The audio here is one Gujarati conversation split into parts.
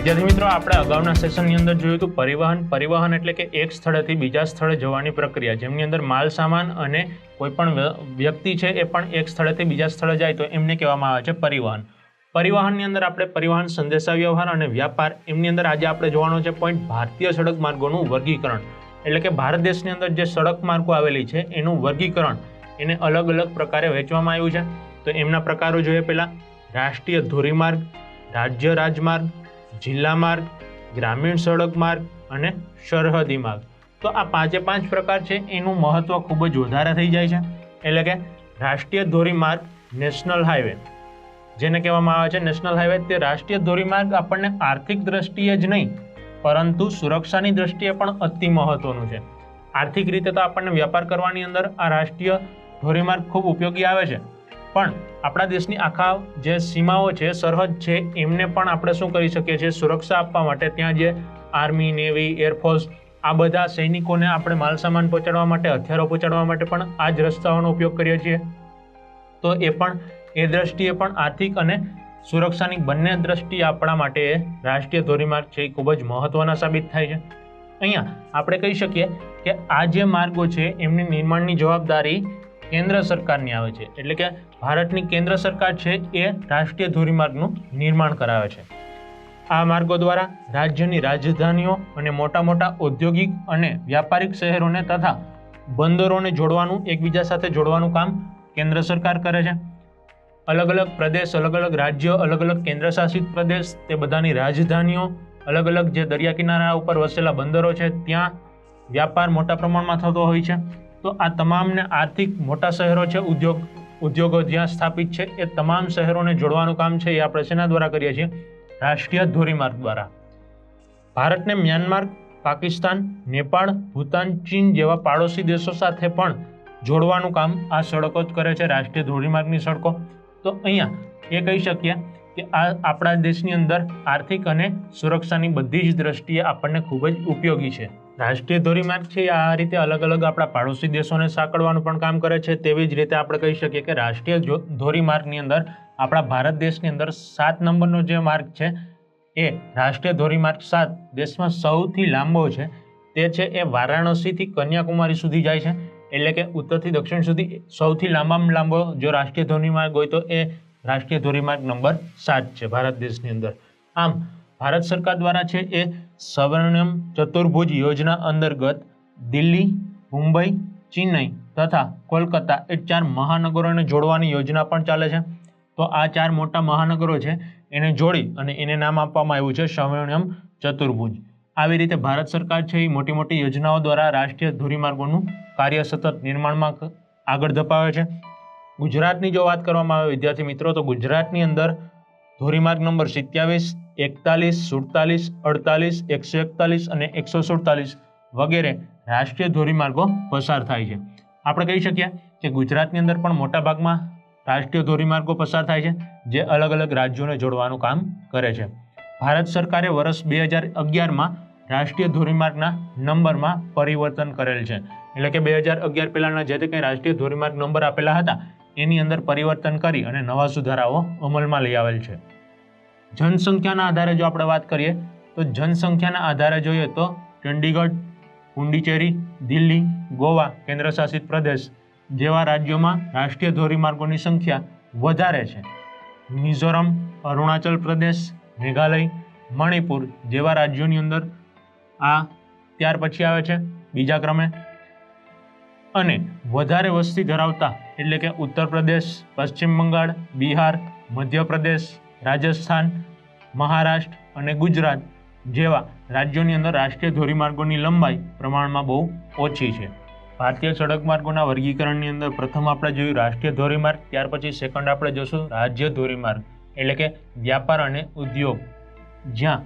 વિદ્યાર્થી મિત્રો, આપણે અગાઉના સેશનની અંદર જોયું હતું પરિવહન એટલે કે એક સ્થળેથી બીજા સ્થળે જવાની પ્રક્રિયા, જેમની અંદર માલ સામાન અને કોઈ પણ વ્યક્તિ છે એ પણ એક સ્થળેથી બીજા સ્થળે જાય તો એમને કહેવામાં આવે છે પરિવહન. પરિવહનની અંદર આપણે પરિવહન, સંદેશાવ્યવહાર અને વ્યાપાર, એમની અંદર આજે આપણે જોવાનો છે પોઈન્ટ ભારતીય સડક માર્ગોનું વર્ગીકરણ. એટલે કે ભારત દેશની અંદર જે સડક માર્ગો આવેલી છે એનું વર્ગીકરણ, એને અલગ અલગ પ્રકારે વહેંચવામાં આવ્યું છે. તો એમના પ્રકારો જોઈએ. પહેલા રાષ્ટ્રીય ધોરીમાર્ગ, રાજ્ય રાજમાર્ગ, જિલ્લા માર્ગ, ગ્રામીણ સડક માર્ગ અને સરહદી માર્ગ. તો આ પાંચે પાંચ પ્રકાર છે, એનું મહત્વ ખૂબ જ વધારે થઈ જાય છે. એટલે કે રાષ્ટ્રીય ધોરીમાર્ગ, નેશનલ હાઈવે, જેને કહેવામાં આવે છે નેશનલ હાઈવે, તે રાષ્ટ્રીય ધોરીમાર્ગ આપણને આર્થિક દ્રષ્ટિએ જ નહીં પરંતુ સુરક્ષાની દ્રષ્ટિએ પણ અતિ મહત્વનું છે. આર્થિક રીતે તો આપણને વ્યાપાર કરવાની અંદર આ રાષ્ટ્રીય ધોરીમાર્ગ ખૂબ ઉપયોગી આવે છે, પણ આપણા દેશની આખા જે સીમાઓ છે, સરહદ છે, એમને પણ આપણે શું કરી શકીએ છીએ, સુરક્ષા આપવા માટે ત્યાં જે આર્મી, નેવી, એરફોર્સ, આ બધા સૈનિકોને આપણે માલસામાન પહોંચાડવા માટે, હથિયારો પહોંચાડવા માટે પણ આ જ રસ્તાઓનો ઉપયોગ કરીએ છીએ. તો એ પણ એ દ્રષ્ટિએ પણ આર્થિક અને સુરક્ષાની બંને દ્રષ્ટિએ આપણા માટે રાષ્ટ્રીય ધોરીમાર્ગ છે એ ખૂબ જ મહત્વના સાબિત થાય છે. અહીંયા આપણે કહી શકીએ કે આ જે માર્ગો છે એમની નિર્માણની જવાબદારી કેન્દ્ર સરકારની આવે છે. એટલે કે ભારતની કેન્દ્ર સરકાર છે એ રાષ્ટ્રીય ધોરીમાર્ગનું નિર્માણ કરાવે છે. આ માર્ગો દ્વારા રાજ્યની રાજધાનીઓ અને મોટા મોટા ઔદ્યોગિક અને વ્યાપારિક શહેરોને તથા બંદરોને જોડવાનું, એકબીજા સાથે જોડવાનું કામ કેન્દ્ર સરકાર કરે છે. અલગ અલગ પ્રદેશ, અલગ અલગ રાજ્યો, અલગ અલગ કેન્દ્ર શાસિત પ્રદેશ, તે બધાની રાજધાનીઓ, અલગ અલગ જે દરિયા કિનારા ઉપર વસેલા બંદરો છે, ત્યાં વ્યાપાર મોટા પ્રમાણમાં થતો હોય છે. તો આ તમામને આર્થિક મોટા શહેરો છે, ઉદ્યોગો જ્યાં સ્થાપિત છે, એ તમામ શહેરોને જોડવાનું કામ છે એ આપણે શેના દ્વારા કરીએ છીએ? રાષ્ટ્રીય ધોરીમાર્ગ દ્વારા. ભારતને મ્યાનમાર, પાકિસ્તાન, નેપાળ, ભૂતાન, ચીન જેવા પાડોશી દેશો સાથે પણ જોડવાનું કામ આ સડકો જ કરે છે, રાષ્ટ્રીય ધોરીમાર્ગની સડકો. તો અહીંયા એ કહી શકીએ કે આ આપણા દેશની અંદર આર્થિક અને સુરક્ષાની બધી જ દ્રષ્ટિએ આપણને ખૂબ જ ઉપયોગી છે. રાષ્ટ્રીય ધોરીમાર્ગ છે આ રીતે અલગ અલગ આપણા પાડોશી દેશોને સાંકળવાનું પણ કામ કરે છે. તેવી જ રીતે આપણે કહી શકીએ કે રાષ્ટ્રીય ધોરીમાર્ગની અંદર આપણા ભારત દેશની અંદર 7 નંબરનો જે માર્ગ છે એ રાષ્ટ્રીય ધોરીમાર્ગ 7 દેશમાં સૌથી લાંબો છે. તે છે એ વારાણસીથી કન્યાકુમારી સુધી જાય છે. એટલે કે ઉત્તરથી દક્ષિણ સુધી સૌથી લાંબામાં લાંબો જો રાષ્ટ્રીય ધોરીમાર્ગ હોય તો એ રાષ્ટ્રીય ધોરીમાર્ગ નંબર 7 છે ભારત દેશની અંદર. આમ ભારત સરકાર દ્વારા છે એ સ્વર્ણિમ ચતુર્ભુજ યોજના અંતર્ગત દિલ્હી, મુંબઈ, ચેન્નઈ તથા કોલકાતા એ 4 મહાનગરોને જોડવાની યોજના પણ ચાલે છે. તો આ 4 મોટા મહાનગરો છે એને જોડી અને એને નામ આપવામાં આવ્યું છે સ્વર્ણિમ ચતુર્ભુજ. આવી રીતે ભારત સરકાર છે એ મોટી મોટી યોજનાઓ દ્વારા રાષ્ટ્રીય ધોરીમાર્ગોનું કાર્ય સતત નિર્માણમાં આગળ ધપાવે છે. ગુજરાતની જો વાત કરવામાં આવે વિદ્યાર્થી મિત્રો, તો ગુજરાતની અંદર ધોરીમાર્ગ નંબર 27, 41, 47, 48, 141 અને 147 વગેરે રાષ્ટ્રીય ધોરીમાર્ગો પસાર થાય છે. આપણે કહી શકીએ કે ગુજરાતની અંદર પણ મોટા ભાગમાં રાષ્ટ્રીય ધોરીમાર્ગો પસાર થાય છે, જે અલગ અલગ રાજ્યોને જોડવાનું કામ કરે છે. ભારત સરકારે વર્ષ 2011માં રાષ્ટ્રીય ધોરીમાર્ગના નંબરમાં પરિવર્તન કરેલ છે. એટલે કે 2011 પહેલાના જે તે કંઈ રાષ્ટ્રીય ધોરીમાર્ગ નંબર આપેલા હતા એની અંદર પરિવર્તન કરી અને નવા સુધારાઓ અમલમાં લઈ આવેલ છે. જનસંખ્યાના આધારે જો આપણે વાત કરીએ તો જનસંખ્યાના આધારે જોઈએ તો ચંડીગઢ, પુડુચેરી, દિલ્હી, ગોવા કેન્દ્રશાસિત પ્રદેશ જેવા રાજ્યોમાં રાષ્ટ્રીય ધોરીમાર્ગોની સંખ્યા વધારે છે. મિઝોરમ, અરુણાચલ પ્રદેશ, મેઘાલય, મણિપુર જેવા રાજ્યોની અંદર આ ત્યાર પછી આવે છે બીજા ક્રમે. અને વધારે વસ્તી ધરાવતા એટલે કે ઉત્તર પ્રદેશ, પશ્ચિમ બંગાળ, બિહાર, મધ્યપ્રદેશ, રાજસ્થાન, મહારાષ્ટ્ર અને ગુજરાત જેવા રાજ્યોની અંદર રાષ્ટ્રીય ધોરીમાર્ગોની લંબાઈ પ્રમાણમાં બહુ ઓછી છે. ભારતીય સડક માર્ગોના વર્ગીકરણની અંદર પ્રથમ આપણે જોયું રાષ્ટ્રીય ધોરીમાર્ગ, ત્યાર પછી સેકન્ડ આપણે જોશું રાજ્ય ધોરીમાર્ગ. એટલે કે વ્યાપાર અને ઉદ્યોગ, જ્યાં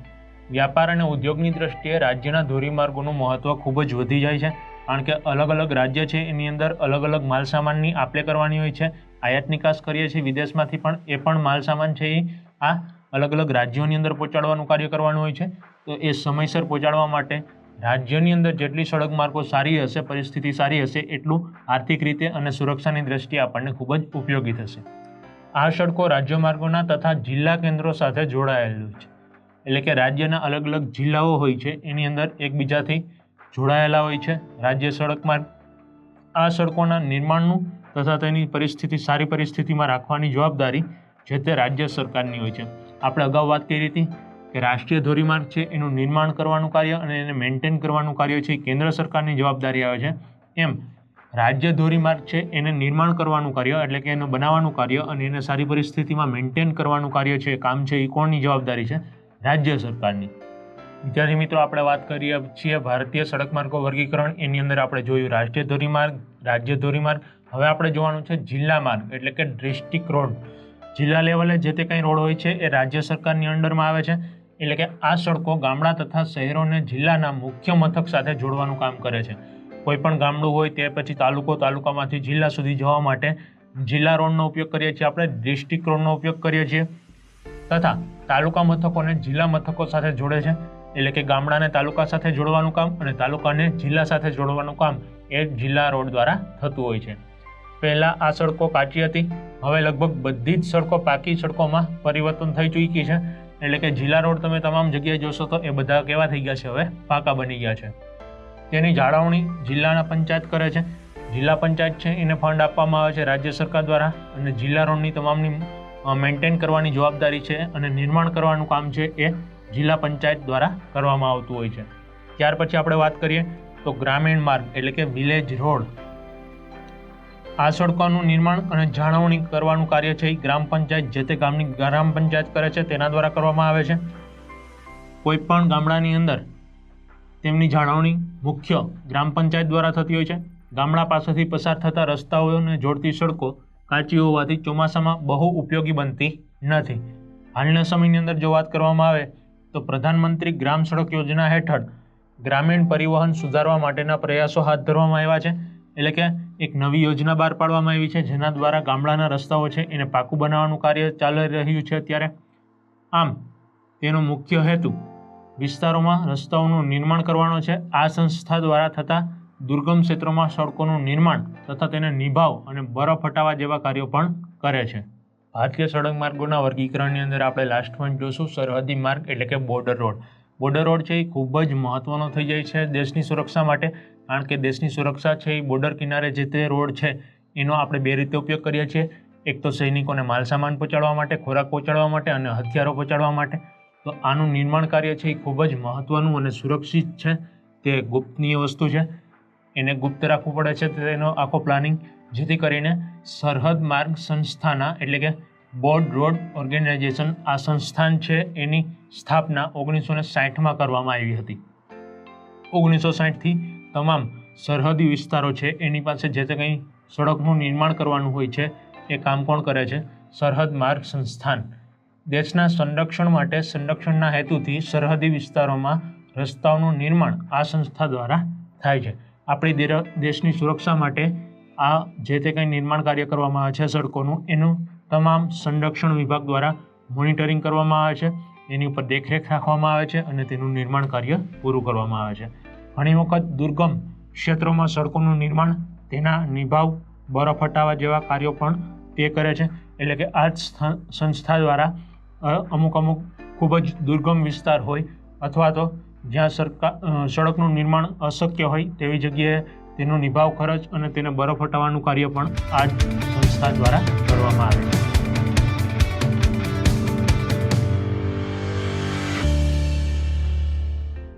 વ્યાપાર અને ઉદ્યોગની દ્રષ્ટિએ રાજ્યના ધોરીમાર્ગોનું મહત્વ ખૂબ જ વધી જાય છે. કારણ કે અલગ અલગ રાજ્ય છે એની અંદર અલગ અલગ માલસામાનની આપલે કરવાની હોય છે. આયાત નિકાસ કરીએ છીએ વિદેશમાંથી, પણ એ પણ માલસામાન છે એ આ અલગ અલગ રાજ્યોની અંદર પહોંચાડવાનું કાર્ય કરવાનું હોય છે. તો એ સમયસર પહોંચાડવા માટે રાજ્યની અંદર જેટલી સડક માર્ગો સારી હશે, પરિસ્થિતિ સારી હશે, એટલું આર્થિક રીતે અને સુરક્ષાની દ્રષ્ટિએ આપણને ખૂબ જ ઉપયોગી થશે. આ સડકો રાજ્ય માર્ગોના તથા જિલ્લા કેન્દ્રો સાથે જોડાયેલું છે. એટલે કે રાજ્યના અલગ અલગ જિલ્લાઓ હોય છે એની અંદર એકબીજાથી જોડાયેલા હોય છે રાજ્ય સડક માર્ગ. આ સડકોના નિર્માણનું તથા તેની પરિસ્થિતિ સારી પરિસ્થિતિમાં રાખવાની જવાબદારી જે તે રાજ્ય સરકારની હોય છે. આપણે અગાઉ વાત કરી હતી કે રાષ્ટ્રીય ધોરીમાર્ગ છે એનું નિર્માણ કરવાનું કાર્ય અને એને મેન્ટેન કરવાનું કાર્ય છે એ કેન્દ્ર સરકારની જવાબદારી આવે છે. એમ રાજ્ય ધોરીમાર્ગ છે એને નિર્માણ કરવાનું કાર્ય એટલે કે એને બનાવવાનું કાર્ય અને એને સારી પરિસ્થિતિમાં મેન્ટેન કરવાનું કાર્ય છે કામ છે એ કોની જવાબદારી છે? રાજ્ય સરકારની. વિદ્યાર્થી મિત્રો, આપણે વાત કરીએ છીએ ભારતીય સડક માર્ગો વર્ગીકરણ. એની અંદર આપણે જોયું રાષ્ટ્રીય ધોરીમાર્ગ, રાજ્ય ધોરીમાર્ગ. હવે આપણે જોવાનું છે જિલ્લા માર્ગ એટલે કે ડિસ્ટ્રિક્ટ રોડ. જિલ્લા લેવલે જે તે કંઈ રોડ હોય છે એ રાજ્ય સરકારની અંડરમાં આવે છે. એટલે કે આ સડકો ગામડા તથા શહેરોને જિલ્લાના મુખ્ય મથક સાથે જોડવાનું કામ કરે છે. કોઈ પણ ગામડું હોય તે પછી તાલુકો, તાલુકામાંથી જિલ્લા સુધી જવા માટે જિલ્લા રોડનો ઉપયોગ કરીએ છીએ આપણે, ડિસ્ટ્રિક્ટ રોડનો ઉપયોગ કરીએ છીએ. તથા તાલુકા મથકોને જિલ્લા મથકો સાથે જોડે છે. એટલે કે ગામડાને તાલુકા સાથે જોડવાનું કામ અને તાલુકાને જિલ્લા સાથે જોડવાનું કામ એ જિલ્લા રોડ દ્વારા થતું હોય છે. પહેલાં આ સડકો કાચી હતી, હવે લગભગ બધી જ સડકો પાકી સડકોમાં પરિવર્તન થઈ ચૂકી છે. એટલે કે જિલ્લા રોડ તમે તમામ જગ્યાએ જોશો તો એ બધા કેવા થઈ ગયા છે? હવે પાકા બની ગયા છે. તેની જાળવણી જિલ્લાના પંચાયત કરે છે. જિલ્લા પંચાયત છે એને ફંડ આપવામાં આવે છે રાજ્ય સરકાર દ્વારા અને જિલ્લા રોડની તમામની મેન્ટેન કરવાની જવાબદારી છે અને નિર્માણ કરવાનું કામ છે એ જિલ્લા પંચાયત દ્વારા કરવામાં આવતું હોય છે. ત્યાર પછી આપણે વાત કરીએ તો ગ્રામીણ માર્ગ એટલે કે વિલેજ રોડ. આ સડકોનું નિર્માણ અને જાળવણી કરવાનું કાર્ય છે એ ગ્રામ પંચાયત જે તે ગામની ગ્રામ પંચાયત કરે છે તેના દ્વારા કરવામાં આવે છે. કોઈ પણ ગામડાની અંદર તેમની જાળવણી મુખ્ય ગ્રામ પંચાયત દ્વારા થતી હોય છે. ગામડા પાસેથી પસાર થતા રસ્તાઓને જોડતી સડકો કાચી હોવાથી ચોમાસામાં બહુ ઉપયોગી બનતી નથી. હાલના સમયની અંદર જો વાત કરવામાં આવે તો પ્રધાનમંત્રી ગ્રામ સડક યોજના હેઠળ ગ્રામીણ પરિવહન સુધારવા માટેના પ્રયાસો હાથ ધરવામાં આવ્યા છે. એટલે કે એક નવી યોજના બહાર પાડવામાં આવી છે જેના દ્વારા ગામડાના રસ્તાઓ છે એને પાકું બનાવવાનું કાર્ય ચાલી રહ્યું છે અત્યારે. આમ તેનો મુખ્ય હેતુ વિસ્તારોમાં રસ્તાઓનું નિર્માણ કરવાનો છે. આ સંસ્થા દ્વારા થતા દુર્ગમ ક્ષેત્રોમાં સડકોનું નિર્માણ તથા તેને નિભાવ અને બરફ હટાવવા જેવા કાર્યો પણ કરે છે. ભારતીય સડક માર્ગોના વર્ગીકરણની અંદર આપણે લાસ્ટ પોઈન્ટ જોશું સરહદી માર્ગ એટલે કે બોર્ડર રોડ. બોર્ડર રોડ છે એ ખૂબ જ મહત્ત્વનો થઈ જાય છે દેશની સુરક્ષા માટે, કારણ કે દેશની સુરક્ષા છે એ બોર્ડર કિનારે જે તે રોડ છે એનો આપણે બે રીતે ઉપયોગ કરીએ છીએ. એક તો સૈનિકોને માલસામાન પહોંચાડવા માટે, ખોરાક પહોંચાડવા માટે અને હથિયારો પહોંચાડવા માટે. તો આનું નિર્માણ કાર્ય છે એ ખૂબ જ મહત્ત્વનું અને સુરક્ષિત છે. તે ગુપ્તનીય વસ્તુ છે, એને ગુપ્ત રાખવું પડે છે. તેનો આખો પ્લાનિંગ જેથી કરીને સરહદ માર્ગ સંસ્થાના એટલે કે બોર્ડ રોડ ઓર્ગેનાઇઝેશન આ સંસ્થાન છે એની સ્થાપના 1960માં કરવામાં આવી હતી. 1960થી તમામ સરહદી વિસ્તારો છે એની પાસે જે તે કંઈ સડકનું નિર્માણ કરવાનું હોય છે એ કામ કોણ કરે છે? સરહદ માર્ગ સંસ્થાન. દેશના સંરક્ષણના હેતુથી સરહદી વિસ્તારોમાં રસ્તાઓનું નિર્માણ આ સંસ્થા દ્વારા થાય છે. આપણી દેશની સુરક્ષા માટે આ જે તે કંઈ નિર્માણ કાર્ય કરવામાં આવે છે સડકોનું, એનું તમામ સંરક્ષણ વિભાગ દ્વારા મોનિટરિંગ કરવામાં આવે છે, એની ઉપર દેખરેખ રાખવામાં આવે છે અને તેનું નિર્માણ કાર્ય પૂરું કરવામાં આવે છે. ઘણી વખત દુર્ગમ ક્ષેત્રોમાં સડકોનું નિર્માણ, તેના નિભાવ, બરફ હટાવવા જેવા કાર્યો પણ તે કરે છે. એટલે કે આ સંસ્થા દ્વારા અમુક ખૂબ જ દુર્ગમ વિસ્તાર હોય અથવા તો જ્યાં સડકનું નિર્માણ અશક્ય હોય તેવી જગ્યાએ તેનો નિભાવ ખર્ચ અને તેને બરફ હટાવવાનું કાર્ય પણ આ જ સંસ્થા દ્વારા કરવામાં આવે છે.